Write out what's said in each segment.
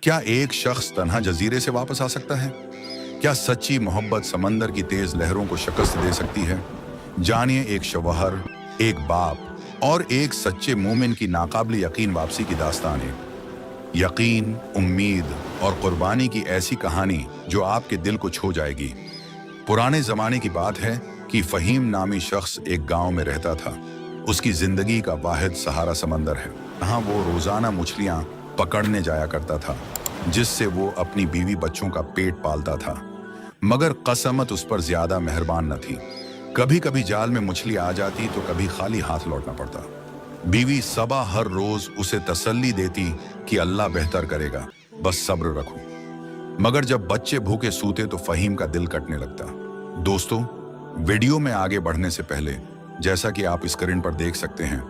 क्या एक शख्स तन्हा जजीरे से वापस आ सकता है? क्या सच्ची मोहब्बत समंदर की तेज लहरों को शिकस्त दे सकती है? जानिए एक शौहर, एक बाप और एक सच्चे मोमिन की नाकाबिल यकीन वापसी की दास्तान। यकीन, उम्मीद और कुर्बानी की ऐसी कहानी जो आपके दिल को छू जाएगी। पुराने जमाने की बात है कि फहीम नामी शख्स एक गांव में रहता था। उसकी जिंदगी का वाहिद सहारा समंदर है। यहाँ वो रोजाना मछलियां पकड़ने जाया करता था, जिससे वो अपनी बीवी बच्चों का पेट पालता था। मगर कसमत उस पर ज्यादा मेहरबान न थी। कभी कभी जाल में मछली आ जाती तो कभी खाली हाथ लौटना पड़ता। बीवी सबा हर रोज उसे तसल्ली देती कि अल्लाह बेहतर करेगा, बस सब्र रखो। मगर जब बच्चे भूखे सूते तो फहीम का दिल कटने लगता। दोस्तों, वीडियो में आगे बढ़ने से पहले, जैसा कि आप स्क्रीन पर देख सकते हैं,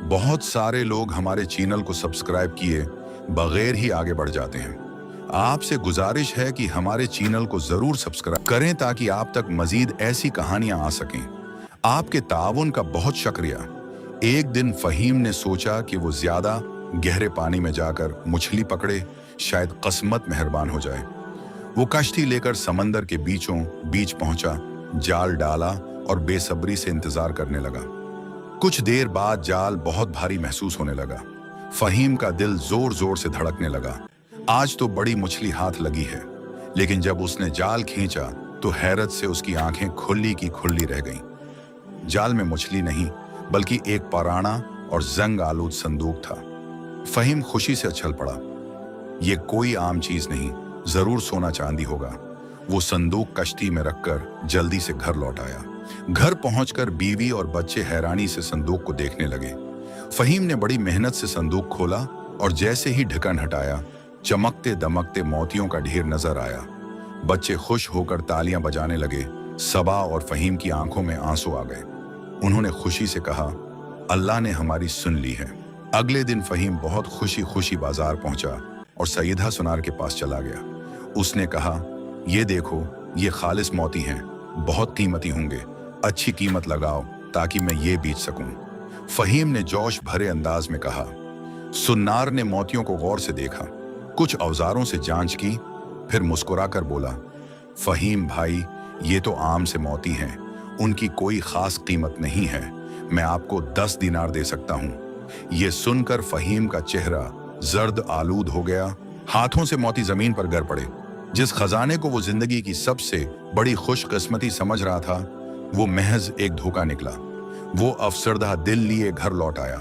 बहुत सारे लोग हमारे चैनल को सब्सक्राइब किए बगैर ही आगे बढ़ जाते हैं। आपसे गुजारिश है कि हमारे चैनल को जरूर सब्सक्राइब करें ताकि आप तक मजीद ऐसी कहानियां आ सकें। आपके ताउन का बहुत शुक्रिया। एक दिन फहीम ने सोचा कि वो ज्यादा गहरे पानी में जाकर मछली पकड़े, शायद किस्मत मेहरबान हो जाए। वो कश्ती लेकर समंदर के बीचों बीच पहुंचा, जाल डाला और बेसब्री से इंतजार करने लगा। कुछ देर बाद जाल बहुत भारी महसूस होने लगा। फहीम का दिल जोर जोर से धड़कने लगा। आज तो बड़ी मछली हाथ लगी है। लेकिन जब उसने जाल खींचा तो हैरत से उसकी आंखें खुली की खुली रह गईं। जाल में मछली नहीं बल्कि एक पुराना और जंग आलूद संदूक था। फहीम खुशी से उछल पड़ा। ये कोई आम चीज नहीं, जरूर सोना चांदी होगा। वो संदूक कश्ती में रखकर जल्दी से घर लौट आया। घर पहुंचकर बीवी और बच्चे हैरानी से संदूक को देखने लगे। फहीम ने बड़ी मेहनत से संदूक खोला और जैसे ही ढक्कन हटाया, चमकते दमकते मोतियों का ढेर नजर आया। बच्चे खुश होकर तालियां बजाने लगे। सबा और फहीम की आंखों में आंसू आ गए। उन्होंने खुशी से कहा, अल्लाह ने हमारी सुन ली है। अगले दिन फहीम बहुत खुशी खुशी बाजार पहुंचा और सईदा सुनार के पास चला गया। उसने कहा, ये देखो, ये खालिस मोती हैं, बहुत कीमती होंगे, अच्छी कीमत लगाओ ताकि मैं ये बेच सकूं। फहीम ने जोश भरे अंदाज में कहा। सुन्नार ने मोतियों को गौर से देखा, कुछ औजारों से जांच की, फिर मुस्कुराकर बोला, फहीम भाई, ये तो आम से मोती हैं, उनकी कोई खास कीमत नहीं है, मैं आपको 10 दिनार दे सकता हूं। ये सुनकर फहीम का चेहरा जर्द आलूद हो गया। हाथों से मोती जमीन पर गिर पड़े। जिस खजाने को वो जिंदगी की सबसे बड़ी खुशकिस्मती समझ रहा था, वो महज एक धोखा निकला। वो अफसरदा दिल लिए घर लौट आया।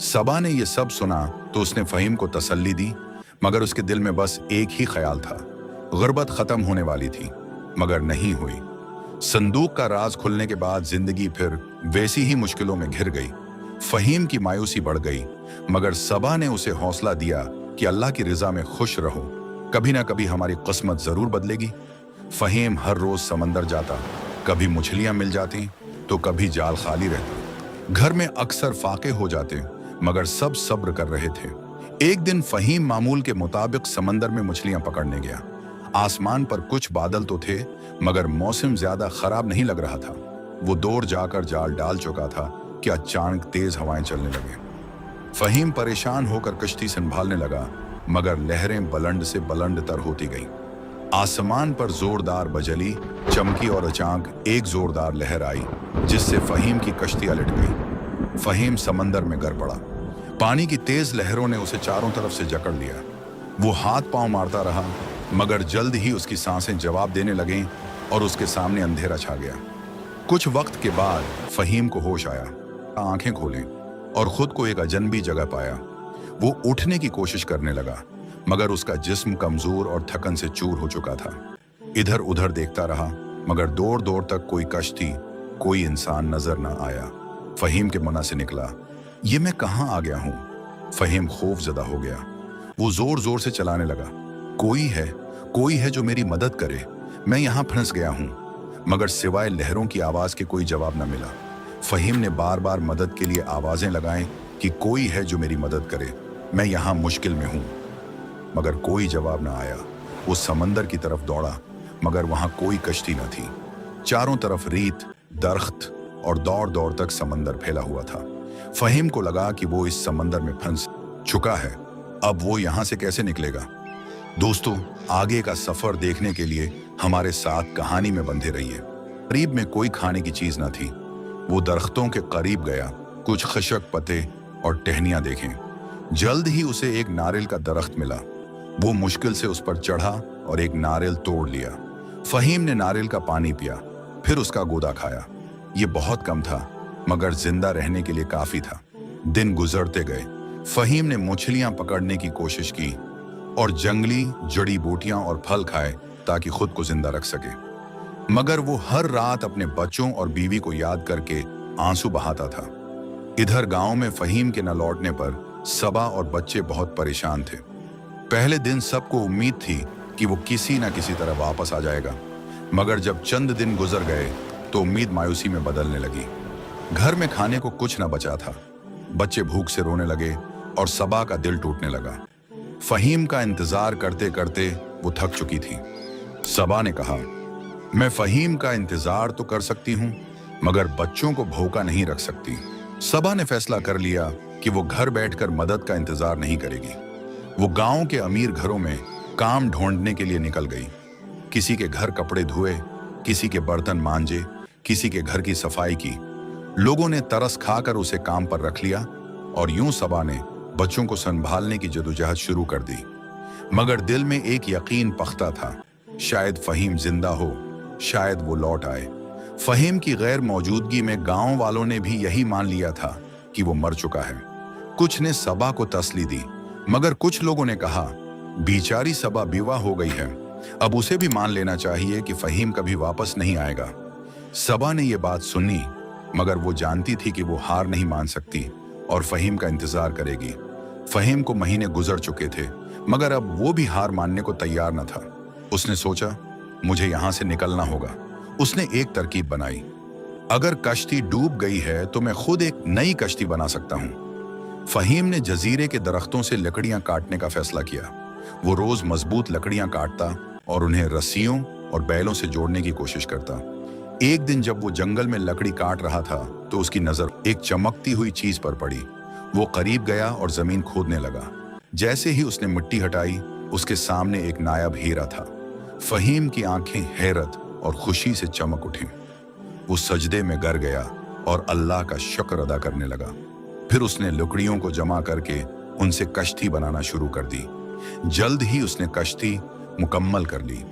सबा ने ये सब सुना तो उसने फहीम को तसल्ली दी, मगर उसके दिल में बस एक ही ख्याल था, गुर्बत खत्म होने वाली थी, मगर नहीं हुई। संदूक का राज खुलने के बाद जिंदगी फिर वैसी ही मुश्किलों में घिर गई। फहीम की मायूसी बढ़ गई, मगर सबा ने उसे हौसला दिया कि अल्लाह की रिजा में खुश रहो, कभी ना कभी हमारी किस्मत जरूर बदलेगी। फहीम हर रोज समंदर जाता, कभी मछलियां मिल जाती तो कभी जाल खाली रहता। घर में अक्सर फाके हो जाते, मगर सब सब्र कर रहे थे। एक दिन फहीम मामूल के मुताबिक समंदर में मछलियां पकड़ने गया। आसमान पर कुछ बादल तो थे, मगर मौसम ज्यादा खराब नहीं लग रहा था। वो दूर जाकर जाल डाल चुका था कि अचानक तेज हवाएं चलने लगे। फहीम परेशान होकर कश्ती संभालने लगा, मगर लहरें बुलंद से बुलंद तर होती गईं। आसमान पर जोरदार बजली चमकी और अचानक एक जोरदार लहर आई, जिससे फहीम की कश्ती उलट गई। फहीम समंदर में गिर पड़ा। पानी की तेज लहरों ने उसे चारों तरफ से जकड़ लिया। वो हाथ पांव मारता रहा, मगर जल्द ही उसकी सांसें जवाब देने लगीं और उसके सामने अंधेरा छा गया। कुछ वक्त के बाद फहीम को होश आया। आंखें खोलें और खुद को एक अजनबी जगह पाया। वो उठने की कोशिश करने लगा, मगर उसका जिस्म कमजोर और थकन से चूर हो चुका था। इधर उधर देखता रहा, मगर दूर दूर तक कोई कश्ती, कोई इंसान नजर न आया। फहीम के मुंह से निकला, ये मैं कहाँ आ गया हूँ? फहीम खौफजदा हो गया। वो जोर जोर से चलाने लगा, कोई है जो मेरी मदद करे, मैं यहाँ फंस गया हूँ। मगर सिवाय लहरों की आवाज के कोई जवाब न मिला। फहीम ने बार बार मदद के लिए आवाजें लगाएं कि कोई है जो मेरी मदद करे, मैं यहाँ मुश्किल में हूँ, मगर कोई जवाब न आया। वो समंदर की तरफ दौड़ा, मगर वहां कोई कश्ती न थी। चारों तरफ रेत, दरख्त और दौड़ दौड़ तक समंदर फैला हुआ था। फहीम को लगा कि वो इस समंदर में फंस चुका है, अब वो यहां से कैसे निकलेगा। दोस्तों, आगे का सफर देखने के लिए हमारे साथ कहानी में बंधे रहिए। करीब में कोई खाने की चीज न थी। वो दरख्तों के करीब गया, कुछ खशक पत्ते और टहनियां देखें। जल्द ही उसे एक नारियल का दरख्त मिला। वो मुश्किल से उस पर चढ़ा और एक नारियल तोड़ लिया। फहीम ने नारियल का पानी पिया, फिर उसका गूदा खाया। ये बहुत कम था, मगर जिंदा रहने के लिए काफी था। दिन गुजरते गए। फहीम ने मछलियां पकड़ने की कोशिश की और जंगली जड़ी बूटियां और फल खाए ताकि खुद को जिंदा रख सके। मगर वो हर रात अपने बच्चों और बीवी को याद करके आंसू बहाता था। इधर गांव में फहीम के न लौटने पर सबा और बच्चे बहुत परेशान थे। पहले दिन सबको उम्मीद थी कि वो किसी न किसी तरह वापस आ जाएगा, मगर जब चंद दिन गुजर गए तो उम्मीद मायूसी में बदलने लगी। घर में खाने को कुछ न बचा था। बच्चे भूख से रोने लगे और सबा का दिल टूटने लगा। फहीम का इंतजार करते करते वो थक चुकी थी। सबा ने कहा, मैं फहीम का इंतजार तो कर सकती हूँ, मगर बच्चों को भूखा नहीं रख सकती। सबा ने फैसला कर लिया कि वो घर बैठकर मदद का इंतजार नहीं करेगी। वो गांव के अमीर घरों में काम ढूंढने के लिए निकल गई। किसी के घर कपड़े धोए, किसी के बर्तन मांजे, किसी के घर की सफाई की। लोगों ने तरस खाकर उसे काम पर रख लिया और यूं सबा ने बच्चों को संभालने की जदोजहद शुरू कर दी। मगर दिल में एक यकीन पख्ता था, शायद फहीम जिंदा हो, शायद वो लौट आए। फहीम की गैर मौजूदगी में गांव वालों ने भी यही मान लिया था कि वो मर चुका है। कुछ ने सबा को तसल्ली दी, मगर कुछ लोगों ने कहा, बेचारी सबा बीवा हो गई है, अब उसे भी मान लेना चाहिए कि फहीम कभी वापस नहीं आएगा। सबा ने ये बात सुनी, मगर वो जानती थी कि वो हार नहीं मान सकती और फहीम का इंतजार करेगी। फहीम को महीने गुजर चुके थे, मगर अब वो भी हार मानने को तैयार न था। उसने सोचा, मुझे यहां से निकलना होगा। उसने एक तरकीब बनाई, अगर कश्ती डूब गई है तो मैं खुद एक नई कश्ती बना सकता हूं। फहीम ने जजीरे के दरख्तों से लकड़ियां काटने का फैसला किया। वो रोज मजबूत लकड़ियां काटता और उन्हें रस्सियों और बैलों से जोड़ने की कोशिश करता। एक दिन जब वो जंगल में लकड़ी काट रहा था तो उसकी नजर एक चमकती हुई चीज पर पड़ी। वो करीब गया और जमीन खोदने लगा। जैसे ही उसने मिट्टी हटाई, उसके सामने एक नायाब हीरा था। फहीम की आंखें हैरत और खुशी से चमक उठी। वो सजदे में गिर गया और अल्लाह का शुक्र अदा करने लगा। फिर उसने लकड़ियों को जमा करके उनसे कश्ती बनाना शुरू कर दी। जल्द ही उसने कश्ती मुकम्मल कर ली।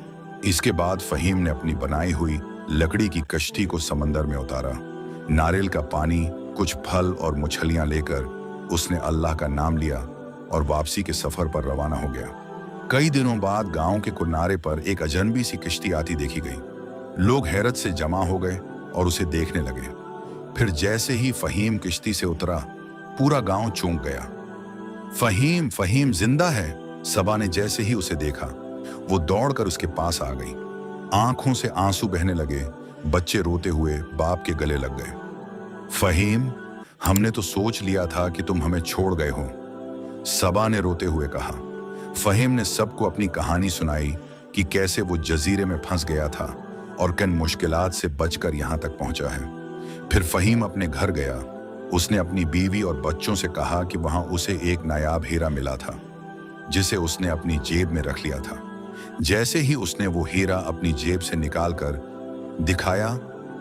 इसके बाद फहीम ने अपनी बनाई हुई लकड़ी की कश्ती को समंदर में उतारा। नारियल का पानी, कुछ फल और मछलियां लेकर उसने अल्लाह का नाम लिया और वापसी के सफर पर रवाना हो गया। कई दिनों बाद गांव के किनारे पर एक अजनबी सी कश्ती आती देखी गई। लोग हैरत से जमा हो गए और उसे देखने लगे। फिर जैसे ही फहीम कश्ती से उतरा, पूरा गांव चौंक गया। फहीम, फहीम जिंदा है। सबा ने जैसे ही उसे देखा, वो दौड़कर उसके पास आ गई। आंखों से आंसू बहने लगे। बच्चे रोते हुए बाप के गले लग गए। फहीम, हमने तो सोच लिया था कि तुम हमें छोड़ गए हो, सबा ने रोते हुए कहा। फहीम ने सबको अपनी कहानी सुनाई कि कैसे वो जजीरे में फंस गया था और किन मुश्किलात से बचकर यहां तक पहुंचा है। फिर फहीम अपने घर गया। उसने अपनी बीवी और बच्चों से कहा कि वहां उसे एक नायाब हीरा मिला था, जिसे उसने अपनी जेब में रख लिया था। जैसे ही उसने वो हीरा अपनी जेब से निकालकर दिखाया,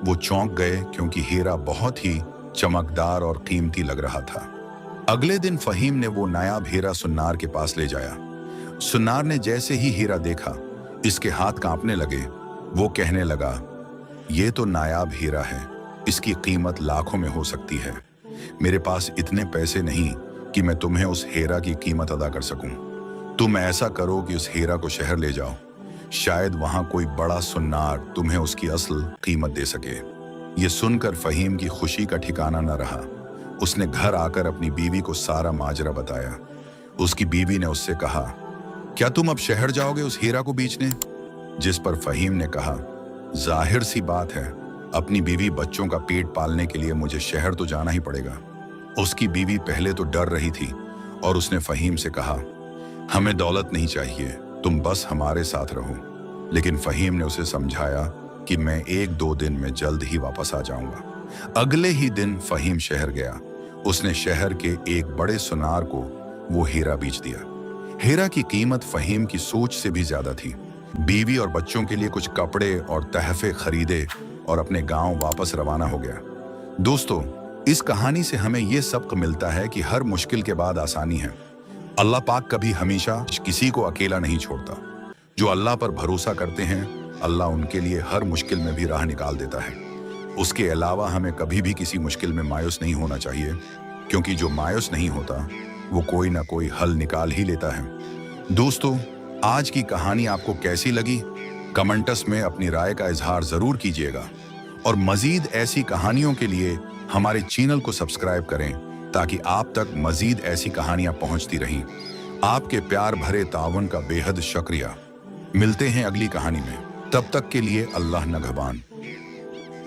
वो चौंक गए, क्योंकि हीरा बहुत ही चमकदार और कीमती लग रहा था। अगले दिन फहीम ने वो नायाब हीरा सुन्नार के पास ले जाया। सुन्नार ने जैसे ही हीरा देखा, इसके हाथ कांपने लगे। वो कहने लगा, ये तो नायाब हीरा है, इसकी कीमत लाखों में हो सकती है। मेरे पास इतने पैसे नहीं कि मैं तुम्हें उस हीरा की कीमत अदा कर सकूं। तुम ऐसा करो कि उस हीरा को शहर ले जाओ, शायद वहां कोई बड़ा सुन्नार तुम्हें उसकी असल कीमत दे सके। ये सुनकर फहीम की खुशी का ठिकाना न रहा। उसने घर आकर अपनी बीवी को सारा माजरा बताया। उसकी बीवी ने उससे कहा, क्या तुम अब शहर जाओगे उस हीरा को बेचने? जिस पर फहीम ने कहा, जाहिर सी बात है, अपनी बीवी बच्चों का पेट पालने के लिए मुझे शहर तो जाना ही पड़ेगा। उसकी बीवी पहले तो डर रही थी और उसने फहीम से कहा, हमें दौलत नहीं चाहिए, तुम बस हमारे साथ रहो। लेकिन फहीम ने उसे समझाया कि मैं 1-2 दिन में जल्द ही वापस आ जाऊंगा। अगले ही दिन फहीम शहर गया। उसने शहर के एक बड़े सुनार को वो हीरा बेच दिया। हेरा की कीमत फहीम की सोच से भी ज्यादा थी। बीवी और बच्चों के लिए कुछ कपड़े और तहफे खरीदे और अपने गांव वापस रवाना हो गया। दोस्तों, इस कहानी से हमें यह सबक मिलता है कि हर मुश्किल के बाद आसानी है। अल्लाह पाक कभी हमेशा किसी को अकेला नहीं छोड़ता। जो अल्लाह पर भरोसा करते हैं, अल्लाह उनके लिए हर मुश्किल में भी राह निकाल देता है। उसके अलावा हमें कभी भी किसी मुश्किल में मायूस नहीं होना चाहिए, क्योंकि जो मायूस नहीं होता वो कोई ना कोई हल निकाल ही लेता है। दोस्तों, आज की कहानी आपको कैसी लगी? कमेंट्स में अपनी राय का इजहार जरूर कीजिएगा और मजीद ऐसी कहानियों के लिए हमारे चैनल को सब्सक्राइब करें, ताकि आप तक मजीद ऐसी कहानियां पहुंचती रहें। आपके प्यार भरे ताउन का बेहद शुक्रिया। मिलते हैं अगली कहानी में, तब तक के लिए अल्लाह नगहबान।